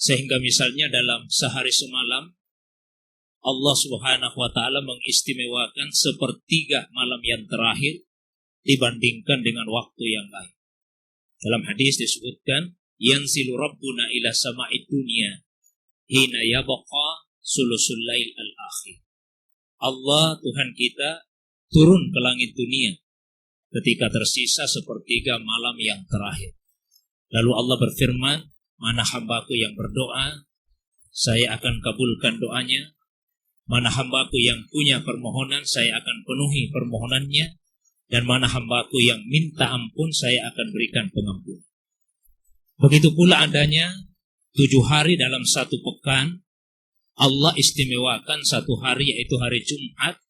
Sehingga misalnya dalam sehari semalam Allah Subhanahu wa ta'ala mengistimewakan sepertiga malam yang terakhir dibandingkan dengan waktu yang lain. Dalam hadis disebutkan, yanzilu rabbuna ila sama'id dunya hina yabqa sulusul lail al-akhir. Allah Tuhan kita turun ke langit dunia ketika tersisa sepertiga malam yang terakhir. Lalu Allah berfirman, mana hambaku yang berdoa, saya akan kabulkan doanya. Mana hambaku yang punya permohonan, saya akan penuhi permohonannya. Dan mana hambaku yang minta ampun, saya akan berikan pengampunan. Begitu pula adanya 7 hari dalam satu pekan, Allah istimewakan satu hari yaitu hari Jumat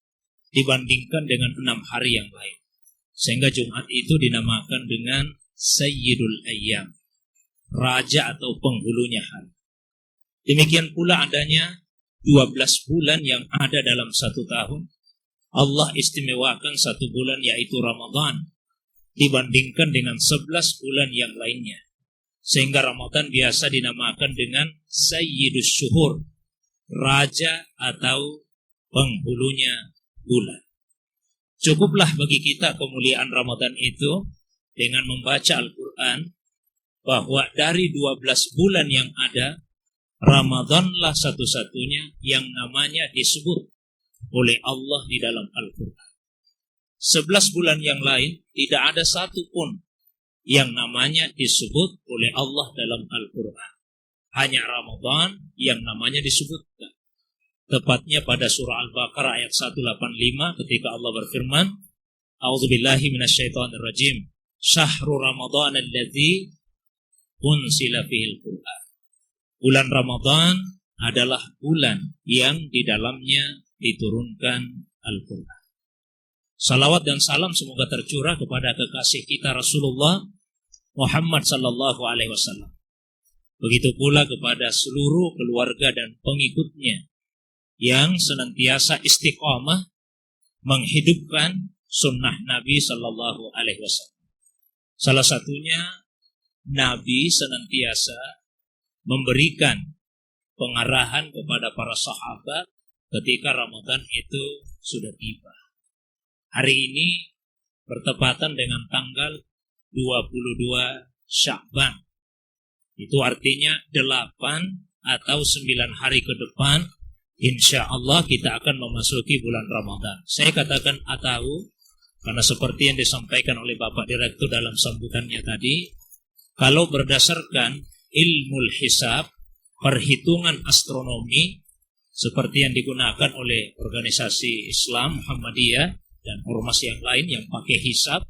dibandingkan dengan 6 hari yang lain. Sehingga Jumat itu dinamakan dengan Sayyidul Ayyam, raja atau penghulunya hari. Demikian pula adanya 12 bulan yang ada dalam satu tahun. Allah istimewakan satu bulan yaitu Ramadan dibandingkan dengan 11 bulan yang lainnya. Sehingga Ramadan biasa dinamakan dengan Sayyidus Syuhur, raja atau penghulunya bulan. Cukuplah bagi kita kemuliaan Ramadan itu dengan membaca Al-Quran bahwa dari 12 bulan yang ada, Ramadanlah satu-satunya yang namanya disebut oleh Allah di dalam Al-Quran. 11 bulan yang lain tidak ada satu pun yang namanya disebut oleh Allah dalam Al-Quran. Hanya Ramadan yang namanya disebutkan. Tepatnya pada surah Al-Baqarah ayat 185 ketika Allah berfirman, A'udzubillahi minasyaitonirrajim, Syahrul Ramadan alladzi unzila fihil Qur'an. Bulan Ramadan adalah bulan yang di dalamnya diturunkan Al-Quran. Salawat dan salam semoga tercurah kepada kekasih kita Rasulullah Muhammad sallallahu alaihi wasallam. Begitu pula kepada seluruh keluarga dan pengikutnya yang senantiasa istiqamah menghidupkan sunnah Nabi sallallahu alaihi wasallam. Salah satunya Nabi senantiasa memberikan pengarahan kepada para sahabat ketika Ramadan itu sudah tiba. Hari ini bertepatan dengan tanggal 22 Sya'ban. Itu artinya 8 atau 9 hari ke depan, insya Allah kita akan memasuki bulan Ramadan. Saya katakan atau karena seperti yang disampaikan oleh Bapak Direktur dalam sambutannya tadi, kalau berdasarkan ilmu hisab, perhitungan astronomi seperti yang digunakan oleh organisasi Islam Muhammadiyah dan ormas yang lain yang pakai hisab,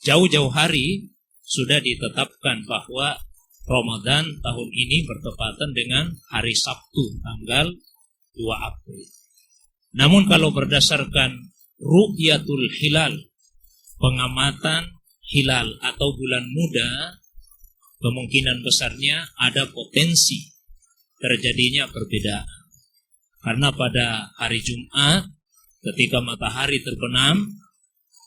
jauh-jauh hari sudah ditetapkan bahwa Ramadan tahun ini bertepatan dengan hari Sabtu tanggal 2 April. Namun kalau berdasarkan ru'yatul hilal, pengamatan hilal atau bulan muda, kemungkinan besarnya ada potensi terjadinya perbedaan. Karena pada hari Jumat ketika matahari terbenam,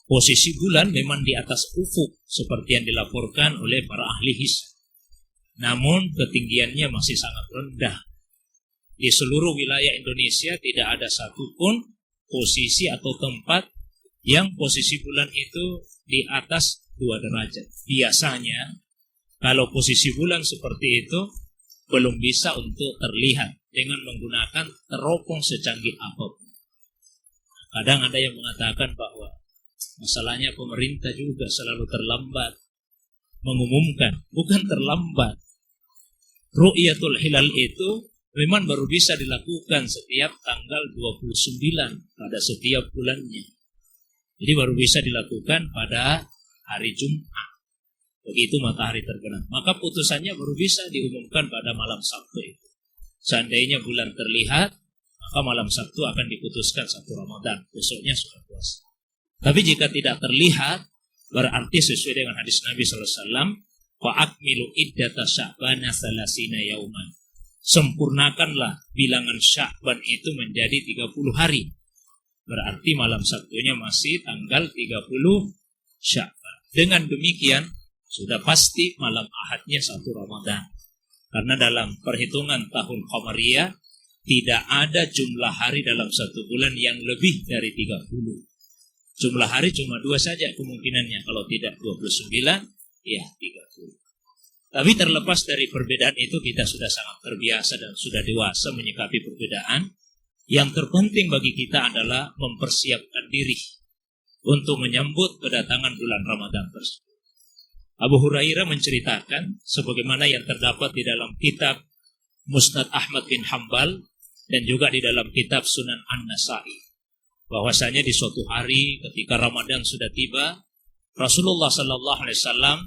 posisi bulan memang di atas ufuk seperti yang dilaporkan oleh para ahli hisab. Namun ketinggiannya masih sangat rendah. Di seluruh wilayah Indonesia tidak ada satupun posisi atau tempat yang posisi bulan itu di atas 2 derajat. Biasanya kalau posisi bulan seperti itu belum bisa untuk terlihat dengan menggunakan teropong secanggih apapun. Kadang ada yang mengatakan bahwa masalahnya pemerintah juga selalu terlambat mengumumkan. Bukan terlambat. Ru'yatul hilal itu memang baru bisa dilakukan setiap tanggal 29 pada setiap bulannya. Jadi baru bisa dilakukan pada hari Jumat. Begitu matahari terbenam. Maka putusannya baru bisa diumumkan pada malam Sabtu itu. Seandainya bulan terlihat, maka malam Sabtu akan diputuskan 1 Ramadan. Besoknya sudah puasa. Tapi jika tidak terlihat, berarti sesuai dengan hadis Nabi SAW, fa'akmilu iddata sya'bana salasina yauman. Sempurnakanlah bilangan Sya'ban itu menjadi 30 hari. Berarti malam Sabtunya masih tanggal 30 Sya'ban. Dengan demikian, sudah pasti malam Ahadnya 1 Ramadan. Karena dalam perhitungan tahun Qamariyah tidak ada jumlah hari dalam satu bulan yang lebih dari 30. Jumlah hari cuma 2 saja kemungkinannya. Kalau tidak 29, ya 30. Tapi terlepas dari perbedaan itu, kita sudah sangat terbiasa dan sudah dewasa menyikapi perbedaan. Yang terpenting bagi kita adalah mempersiapkan diri untuk menyambut kedatangan bulan Ramadan tersebut. Abu Hurairah menceritakan sebagaimana yang terdapat di dalam kitab Musnad Ahmad bin Hanbal dan juga di dalam kitab Sunan An-Nasa'i, bahwasanya di suatu hari ketika Ramadan sudah tiba, Rasulullah sallallahu alaihi wasallam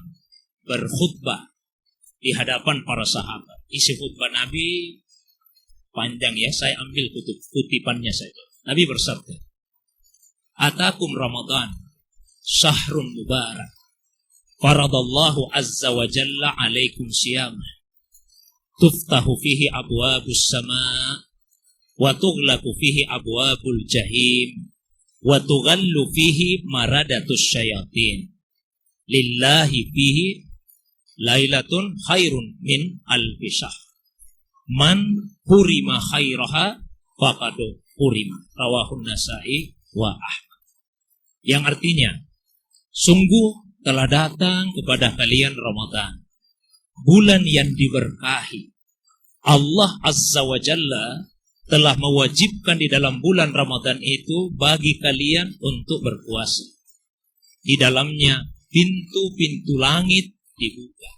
berkhutbah di hadapan para sahabat. Isi khutbah Nabi panjang ya, saya ambil kutipannya saja. Nabi bersabda, "Atakum Ramadan, syahrun mubarak. Faradallahu azza wa jalla alaikum siyamah. Tuftahu fihi abwabus sama' wa tughlaqu fihi abwabul jahim wa tughallu fihi maradatus syayatin. Lillahi fihi lailatun khairun min alfi syahr. Man hurima khairaha faqad hurima." Rawahun Nasa'i wa Ahmad. Yang artinya, sungguh telah datang kepada kalian Ramadan, bulan yang diberkahi. Allah Azza wa Jalla telah mewajibkan di dalam bulan Ramadan itu bagi kalian untuk berpuasa. Di dalamnya pintu-pintu langit dibuka,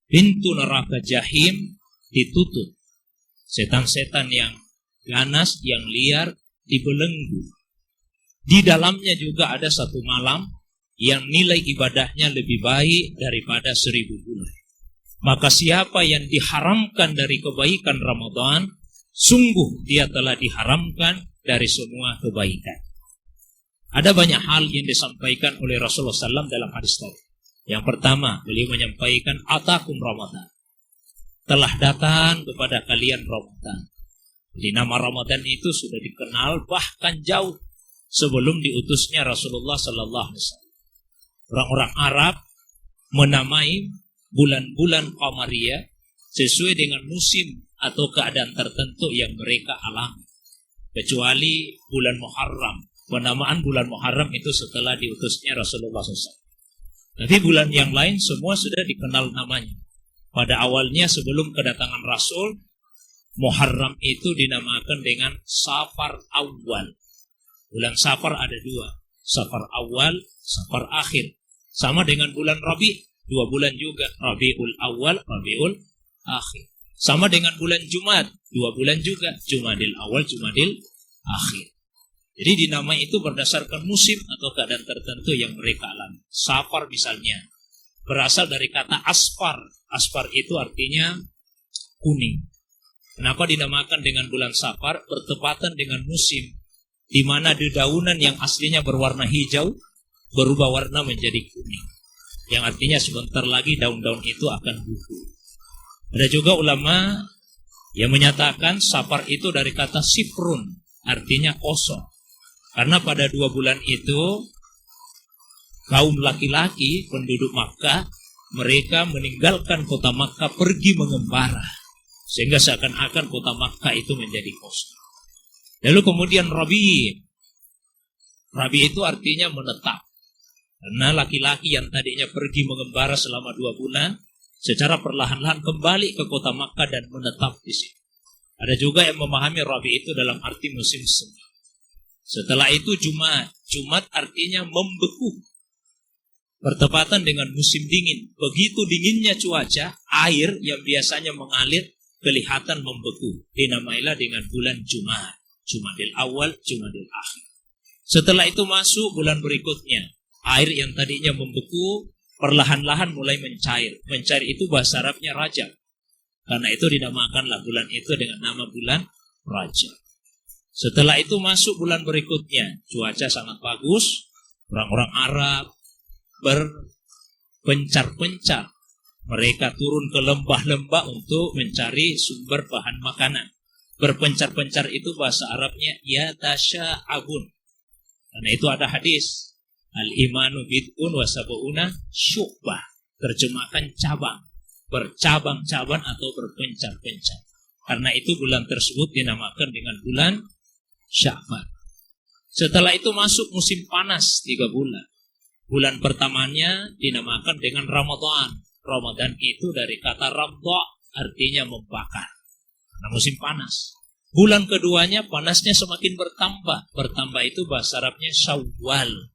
pintu neraka jahim ditutup, setan-setan yang ganas, yang liar dibelenggu. Di dalamnya juga ada satu malam yang nilai ibadahnya lebih baik daripada 1000 bulan. Maka siapa yang diharamkan dari kebaikan Ramadan, sungguh dia telah diharamkan dari semua kebaikan. Ada banyak hal yang disampaikan oleh Rasulullah SAW dalam hadis tadi. Yang pertama, beliau menyampaikan, "Atakum Ramadan." Telah datang kepada kalian Ramadan. Jadi nama Ramadan itu sudah dikenal bahkan jauh sebelum diutusnya Rasulullah SAW. Orang-orang Arab menamai bulan-bulan Qamariyah sesuai dengan musim atau keadaan tertentu yang mereka alami. Kecuali bulan Muharram. Penamaan bulan Muharram itu setelah diutusnya Rasulullah SAW. Tapi bulan yang lain semua sudah dikenal namanya. Pada awalnya sebelum kedatangan Rasul, Muharram itu dinamakan dengan Safar Awal. Bulan Safar ada 2. Safar Awal, Safar Akhir. Sama dengan bulan Rabi, 2 bulan juga. Rabiul Awal, Rabiul Akhir. Sama dengan bulan Jumad, 2 bulan juga. Jumadil Awal, Jumadil Akhir. Jadi dinamai itu berdasarkan musim atau keadaan tertentu yang mereka alami. Safar misalnya berasal dari kata asfar. Asfar itu artinya kuning. Kenapa dinamakan dengan bulan Safar? Bertepatan dengan musim di mana dedaunan yang aslinya berwarna hijau berubah warna menjadi kuning. Yang artinya sebentar lagi daun-daun itu akan gugur. Ada juga ulama yang menyatakan Safar itu dari kata sifrun, artinya kosong. Karena pada 2 bulan itu kaum laki-laki penduduk Makkah, mereka meninggalkan kota Makkah pergi mengembara. Sehingga seakan-akan kota Makkah itu menjadi kosong. Lalu kemudian Rabi. Rabi itu artinya menetap. Karena laki-laki yang tadinya pergi mengembara selama 2 bulan, secara perlahan-lahan kembali ke kota Makkah dan menetap di sini. Ada juga yang memahami Rabi itu dalam arti musim semi. Setelah itu Jumat. Jumat artinya membeku. Bertepatan dengan musim dingin. Begitu dinginnya cuaca, air yang biasanya mengalir kelihatan membeku. Dinamailah dengan bulan Jumat. Jumadil Awal, Jumadil Akhir. Setelah itu masuk bulan berikutnya. Air yang tadinya membeku perlahan-lahan mulai mencair. Mencair itu bahasa Arabnya Rajab. Karena itu dinamakanlah bulan itu dengan nama bulan Rajab. Setelah itu masuk bulan berikutnya. Cuaca sangat bagus. Orang-orang Arab berpencar-pencar. Mereka turun ke lembah-lembah untuk mencari sumber bahan makanan. Berpencar-pencar itu bahasa Arabnya yatasya'abun. Karena itu ada hadis. Al-imanu bid'un wa sab'una syu'bah. Terjemahkan cabang. bercabang-cabang atau berpencar-pencar. Karena itu bulan tersebut dinamakan dengan bulan Sya'ban. Setelah itu masuk musim panas 3 bulan. Bulan pertamanya dinamakan dengan Ramadan. Ramadan itu dari kata Ramda, artinya membakar. Karena musim panas. Bulan keduanya panasnya semakin bertambah. Bertambah itu bahasa Arabnya Syawal.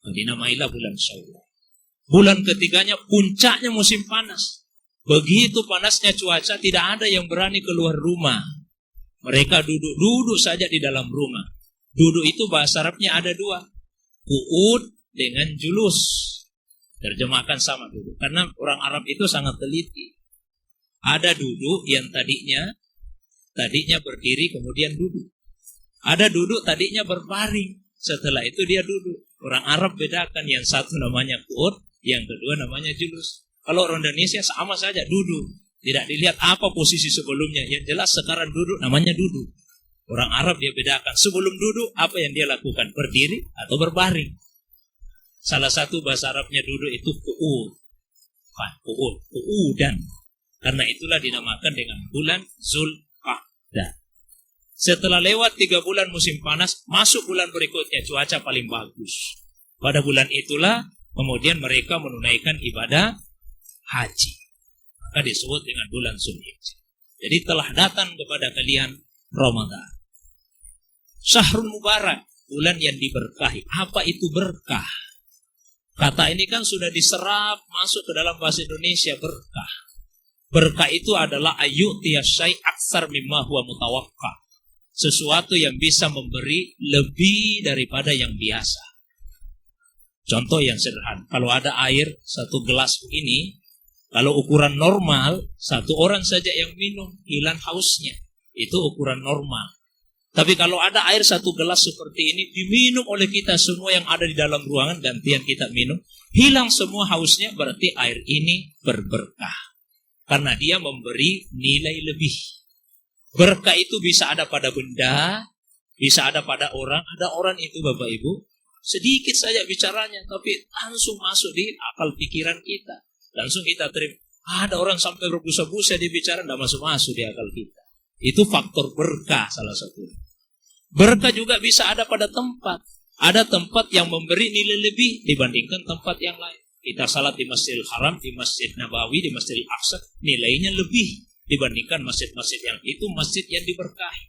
Dinamailah bulan Syawal. Bulan ketiganya puncaknya musim panas. Begitu panasnya cuaca, tidak ada yang berani keluar rumah. Mereka duduk-duduk saja di dalam rumah. Duduk itu bahasa Arabnya ada 2. Qu'ud dengan julus. Terjemahkan sama duduk. Karena orang Arab itu sangat teliti. Ada duduk yang tadinya berdiri kemudian duduk. Ada duduk tadinya berbaring. Setelah itu dia duduk. Orang Arab bedakan, yang satu namanya qu'ud, yang kedua namanya julus. Kalau orang Indonesia sama saja duduk. Tidak dilihat apa posisi sebelumnya. Yang jelas sekarang duduk namanya duduk. Orang Arab dia bedakan. Sebelum duduk apa yang dia lakukan? Berdiri atau berbaring. Salah satu bahasa Arabnya duduk itu qu'ud. Qu'udan. Karena itulah dinamakan dengan bulan Zulqa'dah. Setelah lewat 3 bulan musim panas, masuk bulan berikutnya, cuaca paling bagus. Pada bulan itulah kemudian mereka menunaikan ibadah haji. Maka disebut dengan bulan Zulhijjah. Jadi telah datang kepada kalian Ramadan. Syahrul Mubarak, bulan yang diberkahi. Apa itu berkah? Kata ini kan sudah diserap masuk ke dalam bahasa Indonesia, berkah. Berkah itu adalah ayyu'tiya syai' aksar mimma huwa mutawakkah. Sesuatu yang bisa memberi lebih daripada yang biasa. Contoh yang sederhana, kalau ada air 1 gelas begini, kalau ukuran normal, 1 orang saja yang minum, hilang hausnya. Itu ukuran normal. Tapi kalau ada air 1 gelas seperti ini, diminum oleh kita semua yang ada di dalam ruangan, gantian kita minum, hilang semua hausnya, berarti air ini berberkah. Karena dia memberi nilai lebih. Berkah itu bisa ada pada benda, bisa ada pada orang. Ada orang itu Bapak Ibu, sedikit saja bicaranya, tapi langsung masuk di akal pikiran kita. Langsung kita terima. Ada orang sampai berbusa-busa dia bicara, tidak masuk-masuk di akal kita. Itu faktor berkah salah satunya. Berkah juga bisa ada pada tempat. Ada tempat yang memberi nilai lebih dibandingkan tempat yang lain. Kita salat di Masjidil Haram, di Masjid Nabawi, di Masjidil Aqsa, nilainya lebih dibandingkan masjid-masjid yang itu, masjid yang diberkahi.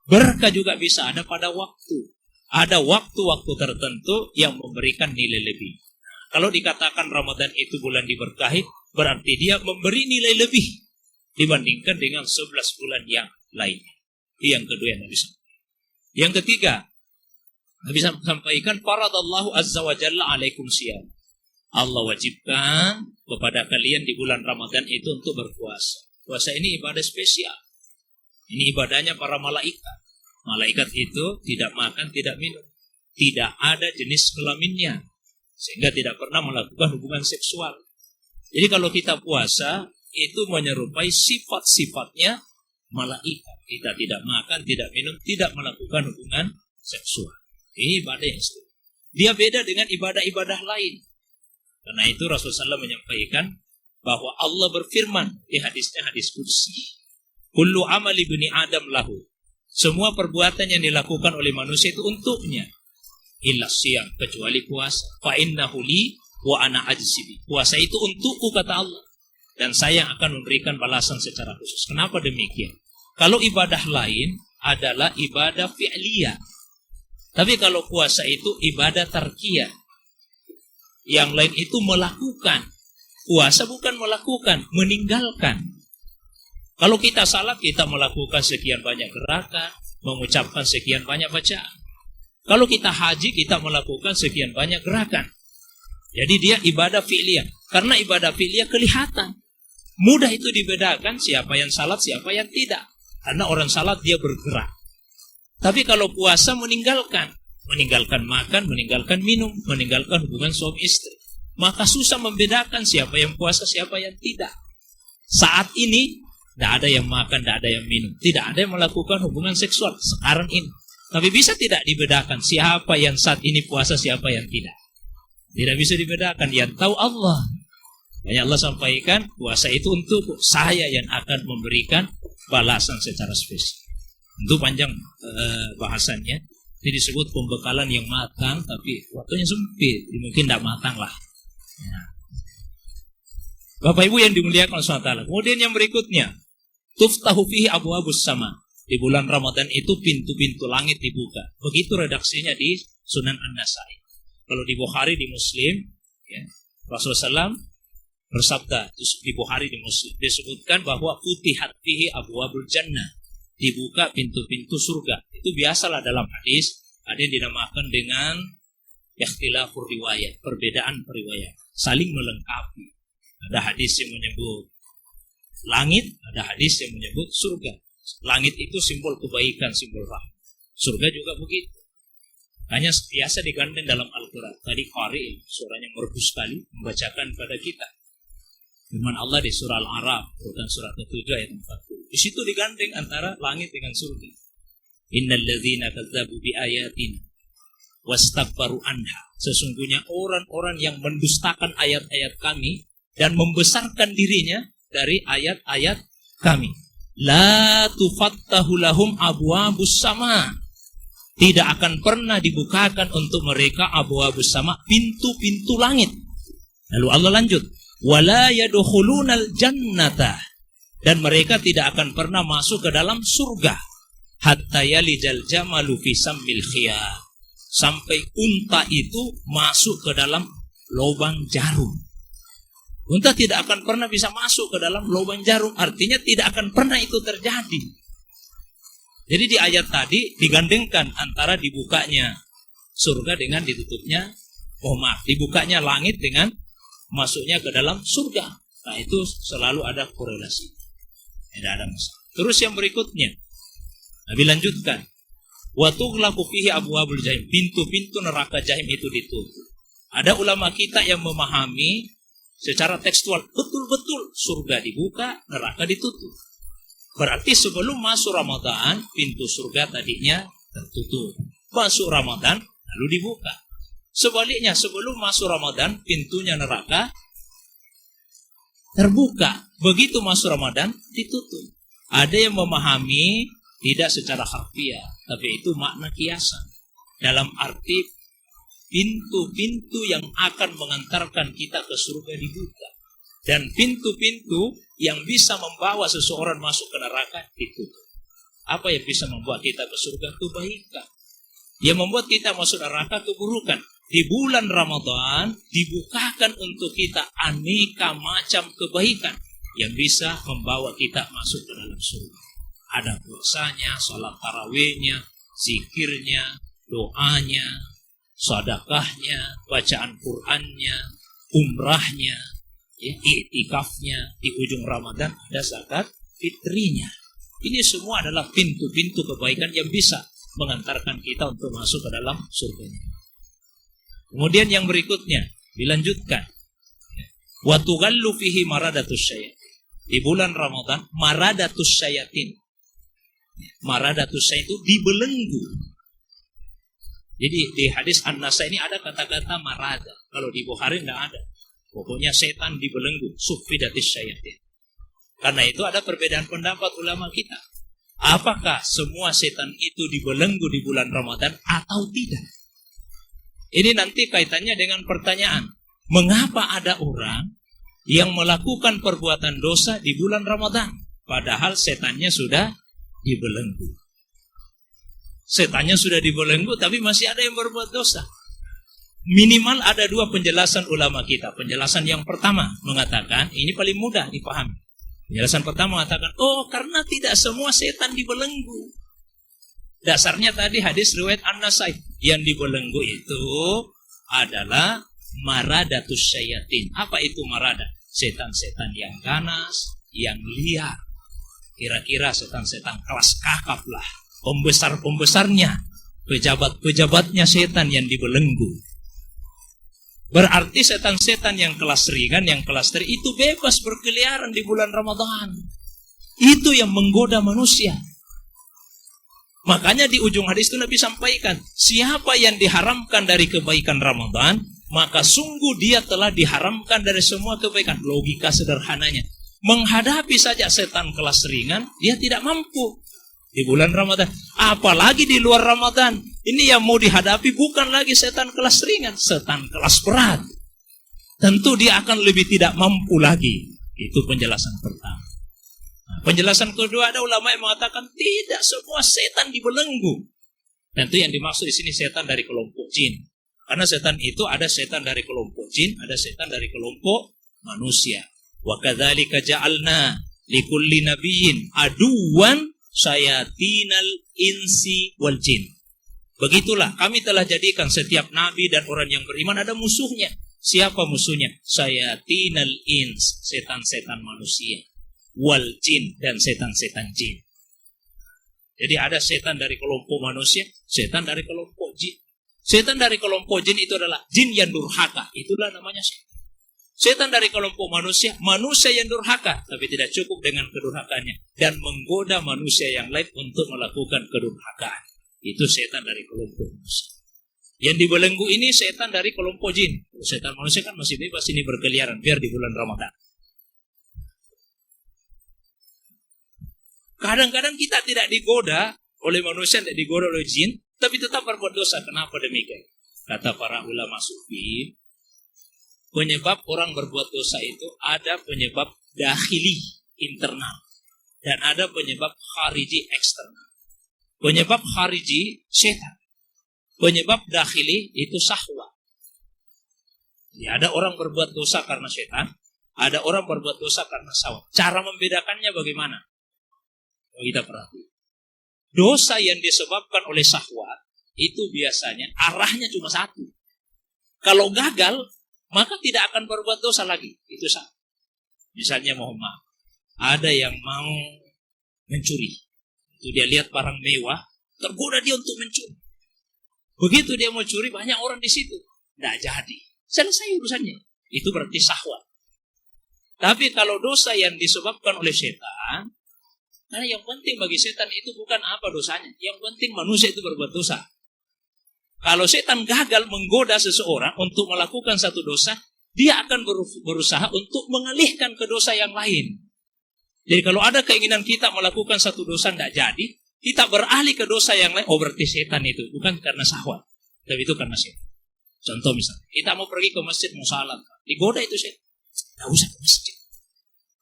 Berkah juga bisa ada pada waktu. Ada waktu-waktu tertentu yang memberikan nilai lebih. Kalau dikatakan Ramadan itu bulan diberkahi, berarti dia memberi nilai lebih dibandingkan dengan 11 bulan yang lainnya. Yang kedua yang Nabi sampaikan. Yang ketiga, Nabi sampaikan, faradallahu azza wa jalla alaikum siyam. Allah wajibkan kepada kalian di bulan Ramadan itu untuk berpuasa. Puasa ini ibadah spesial. Ini ibadahnya para malaikat. Malaikat itu tidak makan, tidak minum. Tidak ada jenis kelaminnya. Sehingga tidak pernah melakukan hubungan seksual. Jadi kalau kita puasa, itu menyerupai sifat-sifatnya malaikat. Kita tidak makan, tidak minum, tidak melakukan hubungan seksual. Ini ibadah yang istimewa. Dia beda dengan ibadah-ibadah lain. Karena itu Rasulullah SAW menyampaikan bahwa Allah berfirman di hadisnya, hadis qudsi. Kullu amali bani Adam lahu. Semua perbuatan yang dilakukan oleh manusia itu untuknya. Illa siyam, kecuali puasa. Fa innahu li wa ana ajzibi. Puasa itu untukku kata Allah. Dan saya akan memberikan balasan secara khusus. Kenapa demikian? Kalau ibadah lain adalah ibadah fi'liyah. Tapi kalau puasa itu ibadah tarkiyah. Yang lain itu melakukan. Puasa bukan melakukan, meninggalkan. Kalau kita salat, kita melakukan sekian banyak gerakan, mengucapkan sekian banyak bacaan. Kalau kita haji, kita melakukan sekian banyak gerakan. Jadi dia ibadah fi'liyah. Karena ibadah fi'liyah kelihatan. Mudah itu dibedakan siapa yang salat, siapa yang tidak. Karena orang salat dia bergerak. Tapi kalau puasa meninggalkan makan, meninggalkan minum, meninggalkan hubungan suami istri. Maka susah membedakan siapa yang puasa, siapa yang tidak. Saat ini, tidak ada yang makan, tidak ada yang minum. Tidak ada yang melakukan hubungan seksual sekarang ini. Tapi bisa tidak dibedakan siapa yang saat ini puasa, siapa yang tidak. Tidak bisa dibedakan. Yang tahu Allah. Makanya Allah sampaikan puasa itu untuk saya yang akan memberikan balasan secara spesial. Itu panjang bahasannya. Ini disebut pembekalan yang matang, tapi waktunya sempit, mungkin tidak matang lah. Ya. Bapak Ibu yang dimuliakan Allah SWT. Kemudian yang berikutnya, tuftahu fihi abwabus sama. Di bulan Ramadan itu pintu-pintu langit dibuka. Begitu redaksinya di Sunan An-Nasai. Kalau di Bukhari, di Muslim, ya, Rasulullah SAW bersabda di Bukhari, di Muslim disebutkan bahwa futihat fihi abwabul jannah, dibuka pintu-pintu surga. Itu biasalah dalam hadis, ada yang dinamakan dengan ikhtilafur riwayat, perbedaan periwayat, saling melengkapi. Ada hadis yang menyebut langit, ada hadis yang menyebut surga. Langit itu simbol kebaikan, simbol rahmat. Surga juga begitu. Hanya biasa digandeng dalam Al-Quran. Tadi Qari, surahnya merdu sekali, membacakan pada kita firman Allah di surah Al-A'raf, urutan surah ke-7 ayat 40. Di situ digandeng antara langit dengan surga. Innal ladzina kadzdzabu bi ayatin wastakbaru anha. Sesungguhnya orang-orang yang mendustakan ayat-ayat kami dan membesarkan dirinya dari ayat-ayat kami. La tufattahu lahum abwabus sama. Tidak akan pernah dibukakan untuk mereka abwabus sama, pintu-pintu langit. Lalu Allah lanjut, wala yadkhulunal jannata, dan mereka tidak akan pernah masuk ke dalam surga hatta yalijal jamalu fi sammil khiyat, sampai unta itu masuk ke dalam lubang jarum. Unta tidak akan pernah bisa masuk ke dalam lubang jarum, artinya tidak akan pernah itu terjadi. Jadi di ayat tadi digandengkan antara dibukanya surga dengan ditutupnya, dibukanya langit dengan masuknya ke dalam surga. Nah itu selalu ada korelasi, tidak ada masalah. Terus yang berikutnya, Nabi lanjutkan, wa tughlaqu fihi abwabul jahim, pintu-pintu neraka jahim itu ditutup. Ada ulama kita yang memahami secara tekstual, betul-betul surga dibuka, neraka ditutup. Berarti sebelum masuk Ramadan, pintu surga tadinya tertutup. Masuk Ramadan, lalu dibuka. Sebaliknya, sebelum masuk Ramadan, pintunya neraka terbuka. Begitu masuk Ramadan, ditutup. Ada yang memahami tidak secara harfiah, tapi itu makna kiasan. Dalam arti pintu-pintu yang akan mengantarkan kita ke surga dibuka. Dan pintu-pintu yang bisa membawa seseorang masuk ke neraka ditutup. Apa yang bisa membuat kita ke surga? Kebaikan. Yang membuat kita masuk neraka keburukan. Di bulan Ramadan dibukakan untuk kita aneka macam kebaikan yang bisa membawa kita masuk ke dalam surga. Ada puasanya, salat tarawihnya, zikirnya, doanya, sedekahnya, bacaan Qur'annya, umrahnya, ya, iktikafnya, di ujung Ramadan ada zakat fitrinya. Ini semua adalah pintu-pintu kebaikan yang bisa mengantarkan kita untuk masuk ke dalam surga. Kemudian yang berikutnya dilanjutkan, wa tughallu fihi maradatus syayatin. Di bulan Ramadan maradatus syayatin. Maradatus syayatin itu dibelenggu. Jadi di hadis An-Nasai ini ada kata-kata marada. Kalau di Bukhari tidak ada. Pokoknya setan dibelenggu, sufidatis syayatin. Karena itu ada perbedaan pendapat ulama kita. Apakah semua setan itu dibelenggu di bulan Ramadan atau tidak? Ini nanti kaitannya dengan pertanyaan, mengapa ada orang yang melakukan perbuatan dosa di bulan Ramadan, padahal setannya sudah dibelenggu. Setannya sudah dibelenggu, tapi masih ada yang berbuat dosa. Minimal ada dua penjelasan ulama kita. Penjelasan yang pertama mengatakan, ini paling mudah dipahami. Penjelasan pertama mengatakan, oh karena tidak semua setan dibelenggu. Dasarnya tadi hadis riwayat An-Nasai. Yang dibelenggu itu adalah maradatus syayatin. Apa itu marada? Setan-setan yang ganas, yang liar. Kira-kira setan-setan kelas kakap lah. Pembesar-pembesarnya, pejabat-pejabatnya setan yang dibelenggu. Berarti setan-setan yang kelas ringan, yang kelas teri itu bebas berkeliaran di bulan Ramadan. Itu yang menggoda manusia. Makanya di ujung hadis itu Nabi sampaikan, siapa yang diharamkan dari kebaikan Ramadan, maka sungguh dia telah diharamkan dari semua kebaikan. Logika sederhananya. Menghadapi saja setan kelas ringan, dia tidak mampu di bulan Ramadan. Apalagi di luar Ramadan. Ini yang mau dihadapi bukan lagi setan kelas ringan, setan kelas berat. Tentu dia akan lebih tidak mampu lagi. Itu penjelasan pertama. Nah, penjelasan kedua, ada ulama yang mengatakan tidak semua setan dibelenggu. Tentu yang dimaksud di sini setan dari kelompok jin. Karena setan itu ada setan dari kelompok jin, ada setan dari kelompok manusia. Wa kadzalika ja'alna likulli nabiyyin aduwan syayatinal insi wal jin. Begitulah kami telah jadikan setiap nabi dan orang yang beriman ada musuhnya. Siapa musuhnya? Syayatinal ins, setan-setan manusia. Wal jin, dan setan-setan jin. Jadi ada setan dari kelompok manusia, setan dari kelompok jin. Setan dari kelompok jin itu adalah jin yang durhaka. Itulah namanya setan. Setan dari kelompok manusia, manusia yang durhaka, tapi tidak cukup dengan kedurhakaannya, dan menggoda manusia yang lain untuk melakukan kedurhakaan. Itu setan dari kelompok manusia. Yang dibelenggu ini setan dari kelompok jin. Setan manusia kan masih bebas ini berkeliaran, biar di bulan Ramadan. Kadang-kadang kita tidak digoda oleh manusia, tidak digoda oleh jin, tapi tetap berbuat dosa. Kenapa demikian? Kata para ulama sufi, penyebab orang berbuat dosa itu ada penyebab dakhili, internal, dan ada penyebab khariji, eksternal. Penyebab khariji, setan. Penyebab dakhili itu syahwat. Ya, ada orang berbuat dosa karena setan, ada orang berbuat dosa karena syahwat. Cara membedakannya bagaimana? Kita perhatikan. Dosa yang disebabkan oleh syahwat itu biasanya arahnya cuma satu. Kalau gagal, maka tidak akan berbuat dosa lagi. Itu sah. Misalnya mohon maaf, ada yang mau mencuri. Itu dia lihat barang mewah, tergoda dia untuk mencuri. Begitu dia mau curi, banyak orang di situ. Tidak jadi. Selesai urusannya. Itu berarti syahwat. Tapi kalau dosa yang disebabkan oleh setan, karena yang penting bagi setan itu bukan apa dosanya. Yang penting manusia itu berbuat dosa. Kalau setan gagal menggoda seseorang untuk melakukan satu dosa, dia akan berusaha untuk mengalihkan ke dosa yang lain. Jadi kalau ada keinginan kita melakukan satu dosa tidak jadi, kita beralih ke dosa yang lain, oh berarti setan itu. Bukan karena syahwat, tapi itu karena setan. Contoh misalnya, kita mau pergi ke masjid, mau salat, digoda itu setan. Tidak usah ke masjid.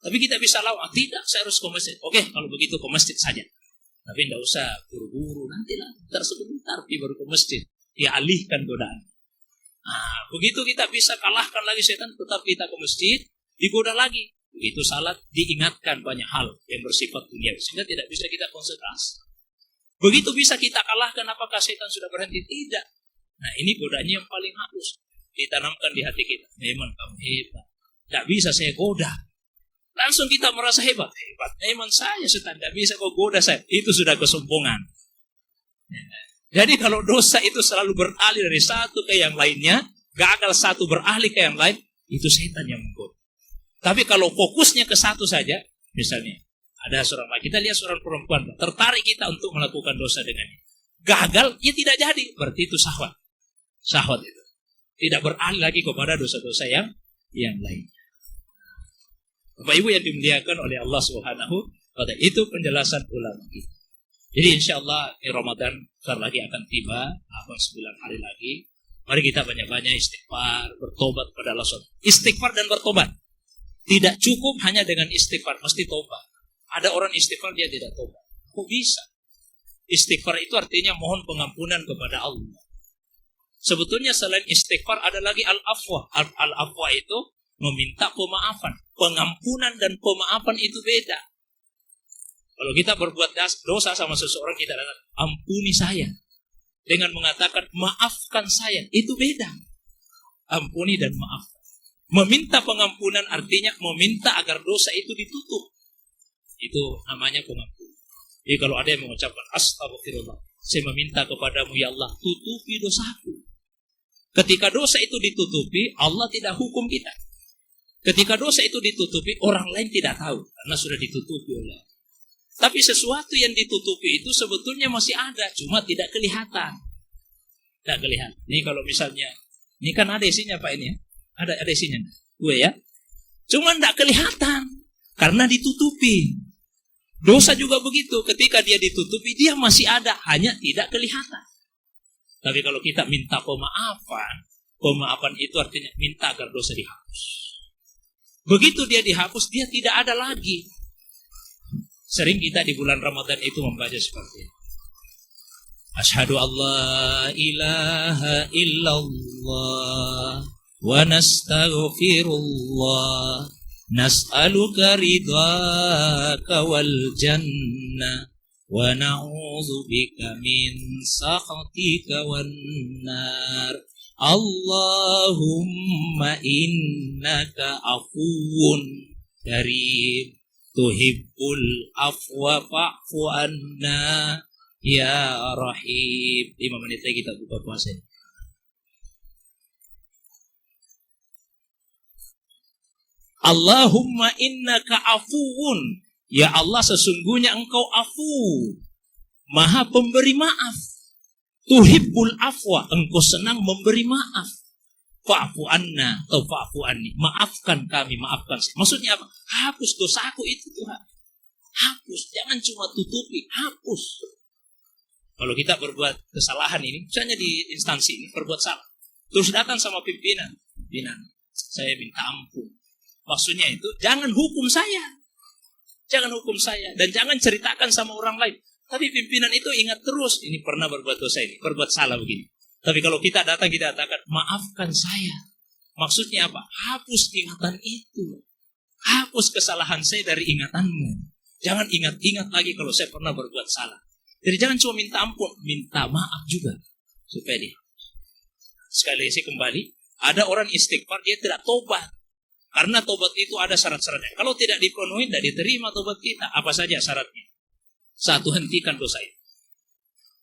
Tapi kita bisa lawan, tidak, saya harus ke masjid. Oke, kalau begitu ke masjid saja. Tapi tidak usah buru-buru, nantilah, ntar sebentar, baru ke masjid. Dia alihkan godaan. Nah, begitu kita bisa kalahkan lagi setan, tetap kita ke masjid, digoda lagi. Begitu salat, diingatkan banyak hal yang bersifat dunia, sehingga tidak bisa kita konsentrasi. Begitu bisa kita kalahkan, apakah setan sudah berhenti? Tidak. Nah, ini godanya yang paling halus. Ditanamkan di hati kita. Memang kamu hebat. Tidak bisa saya goda. Langsung kita merasa hebat. Hebat. Memang saya setan. Tidak bisa kau goda saya. Itu sudah kesombongan. Jadi kalau dosa itu selalu beralih dari satu ke yang lainnya, gagal satu beralih ke yang lain, itu setan yang menggoda. Tapi kalau fokusnya ke satu saja, misalnya, ada seorang laki, kita lihat seorang perempuan, tertarik kita untuk melakukan dosa dengannya. Gagal, ya tidak jadi. Berarti itu syahwat. Syahwat itu. Tidak beralih lagi kepada dosa-dosa yang lain. Bapak Ibu yang dimuliakan oleh Allah Subhanahu wa Ta'ala, itu penjelasan ulama kita. Jadi insya Allah Ramadan sebentar lagi akan tiba, 9 hari lagi. Mari kita banyak-banyak istighfar, bertobat kepada Allah SWT. Istighfar dan bertobat. Tidak cukup hanya dengan istighfar, mesti tobat. Ada orang istighfar dia tidak tobat. Kok bisa? Istighfar itu artinya mohon pengampunan kepada Allah. Sebetulnya selain istighfar ada lagi al-afwa. Al-afwa itu meminta pemaafan. Pengampunan dan pemaafan itu beda. Kalau kita berbuat dosa sama seseorang, kita katakan, ampuni saya. Dengan mengatakan, maafkan saya. Itu beda. Ampuni dan maaf. Meminta pengampunan artinya meminta agar dosa itu ditutup. Itu namanya pengampunan. Jadi kalau ada yang mengucapkan, astagfirullah, saya meminta kepadamu ya Allah, tutupi dosaku. Ketika dosa itu ditutupi, Allah tidak hukum kita. Ketika dosa itu ditutupi, orang lain tidak tahu. Karena sudah ditutupi oleh Allah. Tapi sesuatu yang ditutupi itu sebetulnya masih ada, cuma tidak kelihatan. Tidak kelihatan. Ini kalau misalnya Ini kan ada isinya Pak ini ya. Ada isinya. Gue ya. Cuma tidak kelihatan. Karena ditutupi. Dosa juga begitu. Ketika dia ditutupi, dia masih ada. Hanya tidak kelihatan. Tapi kalau kita minta pemaafan itu artinya minta agar dosa dihapus. Begitu dia dihapus, dia tidak ada lagi. Sering kita di bulan Ramadan itu membaca seperti ini. Asyhadu alla ilaha illallah wa nastaghfirullah nas'aluka ridhaka wal jannah wa na'udzu bika min sakhatika wan nar. Allahumma innaka afuwun karim tuhibbul afwa fa'fu anna ya rahim. 5 menit lagi kita buka puasa. Allahumma innaka afuwun. Ya Allah, sesungguhnya engkau afu, maha pemberi maaf. Tuhibbul afwa, engkau senang memberi maaf. Fa'fu anna atau fa'fu anni, maafkan kami, maafkan. Maksudnya apa? Hapus dosaku itu Tuhan. Hapus, jangan cuma tutupi, hapus. Kalau kita berbuat kesalahan ini, misalnya di instansi ini berbuat salah, terus datang sama pimpinan, saya minta ampun. Maksudnya itu, jangan hukum saya, dan jangan ceritakan sama orang lain. Tapi pimpinan itu ingat terus, ini pernah berbuat dosa ini, berbuat salah begini. Tapi kalau kita datang, kita katakan, maafkan saya. Maksudnya apa? Hapus ingatan itu, hapus kesalahan saya dari ingatanmu. Jangan ingat-ingat lagi kalau saya pernah berbuat salah. Jadi jangan cuma minta ampun, minta maaf juga. Supaya dia. Sekali lagi kembali, ada orang istighfar, dia tidak tobat. Karena tobat itu ada syarat-syaratnya. Kalau tidak dipenuhi, tidak diterima tobat kita. Apa saja syaratnya? 1, hentikan dosa itu.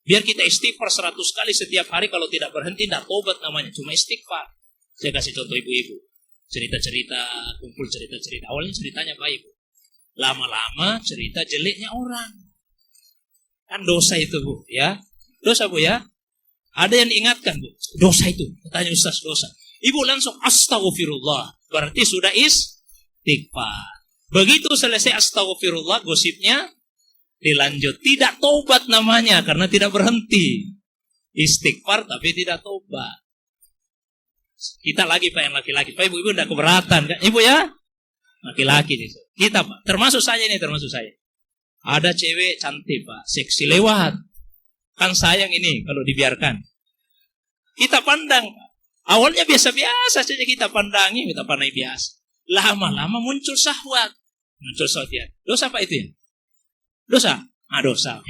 Biar kita istighfar 100 kali setiap hari, kalau tidak berhenti, tidak tobat namanya. Cuma istighfar. Saya kasih contoh ibu-ibu. Cerita-cerita, kumpul cerita-cerita. Awalnya ceritanya baik. Lama-lama cerita jeleknya orang. Kan dosa itu Bu, ya. Dosa Bu ya. Ada yang diingatkan Bu, dosa itu. Tanya Ustaz, dosa. Ibu langsung astagfirullah. Berarti sudah istighfar. Begitu selesai astagfirullah, gosipnya dilanjut. Tidak tobat namanya, karena tidak berhenti. Istighfar tapi tidak tobat. Kita lagi Pak yang laki-laki. Pak ibu-ibu tidak keberatan kan? Ibu ya? Laki-laki nih. Kita Pak, termasuk saya. Ada cewek cantik Pak, seksi lewat. Kan sayang ini kalau dibiarkan. Kita pandang Pak. Awalnya biasa-biasa saja kita pandangi biasa. Lama-lama muncul syahwat. Ya. Dosa apa itu ya? Dosa. Dosa.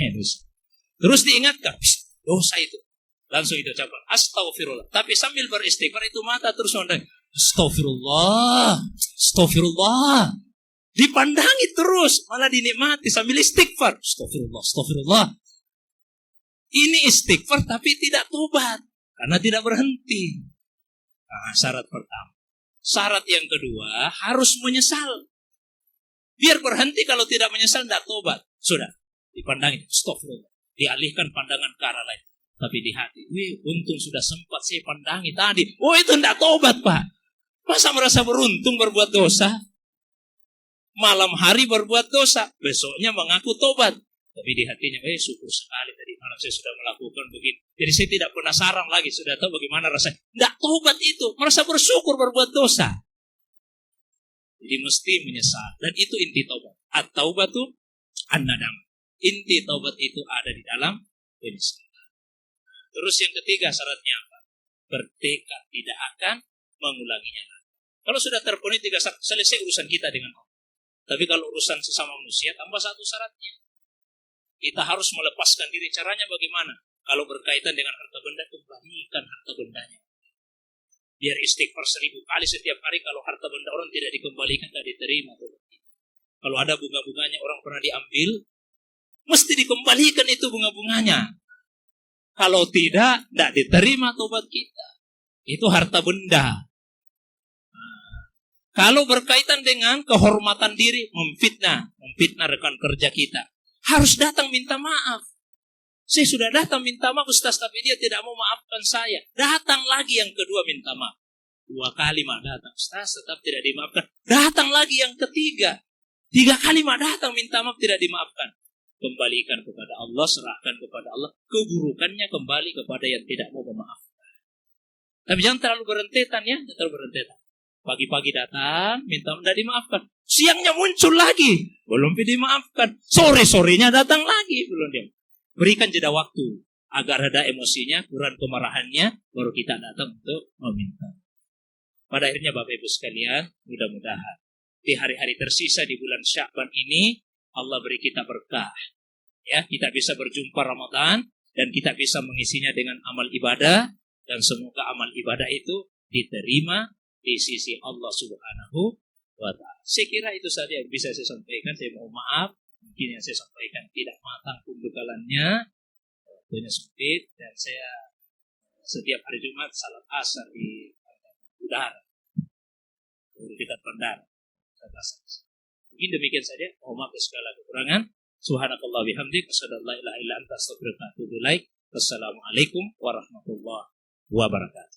Terus diingatkan, dosa itu. Langsung itu coba, astagfirullah. Tapi sambil beristighfar itu mata terus memandang, astagfirullah. Dipandangi terus, malah dinikmati sambil istighfar. Astagfirullah. Ini istighfar tapi tidak tobat, karena tidak berhenti. Nah, syarat pertama. Syarat yang kedua, harus menyesal. Biar berhenti, kalau tidak menyesal, tidak tobat. Sudah, dipandangi, astagfirullah. Dialihkan pandangan ke arah lain. Tapi di hati, untung sudah sempat saya pandangi tadi. Oh, itu tidak tobat Pak. Masa merasa beruntung berbuat dosa? Malam hari berbuat dosa, besoknya mengaku tobat. Tapi di hatinya, syukur sekali tadi malam saya sudah melakukan begini. Jadi saya tidak penasaran lagi, sudah tahu bagaimana rasanya. Tidak tobat itu, merasa bersyukur berbuat dosa. Jadi mesti menyesal. Dan itu inti tobat. At-taubatu an-nadam. Inti tobat itu ada di dalam penyesalan. Terus yang ketiga syaratnya apa? Bertekad tidak akan mengulanginya lagi. Kalau sudah terpenuhi 3 syarat, selesai urusan kita dengan Allah. Tapi kalau urusan sesama manusia, tambah 1 syaratnya. Kita harus melepaskan diri. Caranya bagaimana? Kalau berkaitan dengan harta benda, kembalikan harta bendanya. Biar istighfar 1000 kali setiap hari, kalau harta benda orang tidak dikembalikan, tidak diterima. Kalau ada bunga-bunganya orang pernah diambil, mesti dikembalikan itu bunga-bunganya. Kalau tidak diterima tobat kita. Itu harta benda. Kalau berkaitan dengan kehormatan diri, memfitnah rekan kerja kita, harus datang minta maaf. Saya sudah datang minta maaf Ustaz, tapi dia tidak mau maafkan saya. Datang lagi yang kedua minta maaf. 2 kali mak datang Ustaz, tetap tidak dimaafkan. Datang lagi yang ketiga. 3 kali mak datang minta maaf, tidak dimaafkan. Kembalikan kepada Allah, serahkan kepada Allah. Keburukannya kembali kepada yang tidak mau memaafkan. Tapi jangan terlalu berentetan ya, jangan terlalu berentetan. Pagi-pagi datang, minta tidak dimaafkan. Siangnya muncul lagi, belum dimaafkan. Sore-sorenya datang lagi, belum dia. Berikan jeda waktu agar reda emosinya, kurang kemarahannya, baru kita datang untuk meminta. Pada akhirnya Bapak Ibu sekalian, mudah-mudahan di hari-hari tersisa di bulan Sya'ban ini Allah beri kita berkah. Ya, kita bisa berjumpa Ramadan dan kita bisa mengisinya dengan amal ibadah, dan semoga amal ibadah itu diterima di sisi Allah Subhanahu wa Ta'ala. Saya kira itu saja yang bisa saya sampaikan. Saya mohon maaf, mungkin yang saya sampaikan tidak matang pembekalannya, waktunya sempit, dan saya setiap hari Jumat salat asar di udara, di dekat bandara. Mungkin demikian saja. Mohon maaf segala kekurangan. Subhanakallah bihamdik, asyhadu an la ilaha illa anta, astaghfiruka wa atubu ilaik. Wassalamualaikum warahmatullahi wabarakatuh.